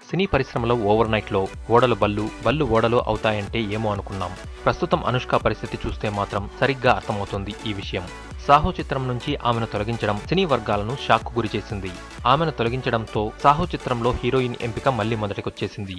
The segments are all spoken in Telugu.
సినీ పరిశ్రమలో ఓవర్ నైట్లో ఓడలు బళ్ళు, బళ్ళు ఓడలు అవుతాయంటే ఏమో అనుకున్నాం. ప్రస్తుతం అనుష్క పరిస్థితి చూస్తే మాత్రం సరిగ్గా అర్థమవుతుంది ఈ విషయం. సాహో చిత్రం నుంచి ఆమెను తొలగించడం సినీ వర్గాలను షాక్కు గురిచేసింది. ఆమెను తొలగించడంతో సాహో చిత్రంలో హీరోయిన్ ఎంపిక మళ్లీ మొదటికొచ్చేసింది.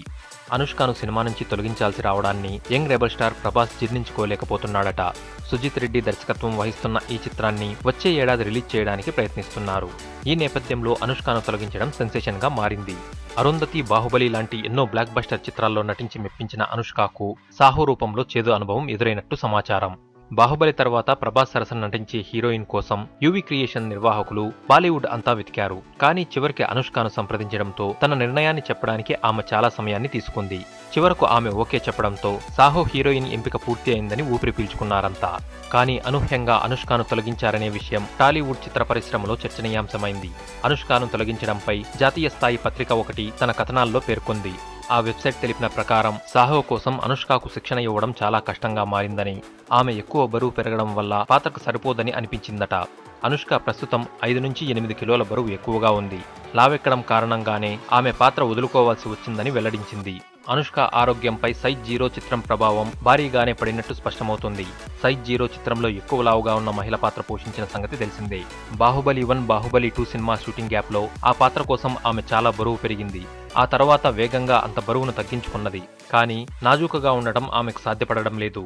అనుష్కను సినిమా నుంచి తొలగించాల్సి రావడాన్ని యంగ్ రెబల్ స్టార్ ప్రభాస్ జీర్ణించుకోలేకపోతున్నాడట. సుజిత్ రెడ్డి దర్శకత్వం వహిస్తున్న ఈ చిత్రాన్ని వచ్చే ఏడాది రిలీజ్ చేయడానికి ప్రయత్నిస్తున్నారు. ఈ నేపథ్యంలో అనుష్కను తొలగించడం సెన్సేషన్ గా మారింది. అరుంధతి, బాహుబలి లాంటి ఎన్నో బ్లాక్ బస్టర్ చిత్రాల్లో నటించి మెప్పించిన అనుష్కకు సాహో రూపంలో చేదు అనుభవం ఎదురైనట్టు సమాచారం. బాహుబలి తర్వాత ప్రభాస్ సరసన నటించే హీరోయిన్ కోసం యువి క్రియేషన్ నిర్వాహకులు బాలీవుడ్ అంతా వెతికారు. కానీ చివరికి అనుష్కను సంప్రదించడంతో తన నిర్ణయాన్ని చెప్పడానికి ఆమె చాలా సమయాన్ని తీసుకుంది. చివరకు ఆమె ఓకే చెప్పడంతో సాహో హీరోయిన్ ఎంపిక పూర్తి అయిందని ఊపిరి పీల్చుకున్నారంతా. కానీ అనూహ్యంగా అనుష్కను తొలగించారనే విషయం టాలీవుడ్ చిత్ర పరిశ్రమలో చర్చనీయాంశమైంది. అనుష్కను తొలగించడంపై జాతీయ స్థాయి పత్రిక ఒకటి తన కథనాల్లో పేర్కొంది. ఆ వెబ్సైట్ తెలిపిన ప్రకారం సాహో కోసం అనుష్కకు శిక్షణ ఇవ్వడం చాలా కష్టంగా మారిందని, ఆమె ఎక్కువ బరువు పెరగడం వల్ల పాత్రకు సరిపోదని అనిపించిందట. అనుష్క ప్రస్తుతం 5 నుంచి 8 కిలోల బరువు ఎక్కువగా ఉంది. లావెక్కడం కారణంగానే ఆమె పాత్ర వదులుకోవాల్సి వచ్చిందని వెల్లడించింది. అనుష్క ఆరోగ్యంపై సైజ్ 0 చిత్రం ప్రభావం భారీగానే పడినట్టు స్పష్టమవుతుంది. సైజ్ 0 చిత్రంలో ఎక్కువ లావుగా ఉన్న మహిళ పాత్ర పోషించిన సంగతి తెలిసిందే. Baahubali 1, Baahubali 2 cinema shooting gap లో ఆ పాత్ర కోసం ఆమె చాలా బరువు పెరిగింది. ఆ తర్వాత వేగంగా అంత బరువును తగ్గించుకున్నది. కానీ నాజూకుగా ఉండటం ఆమెకు సాధ్యపడడం లేదు.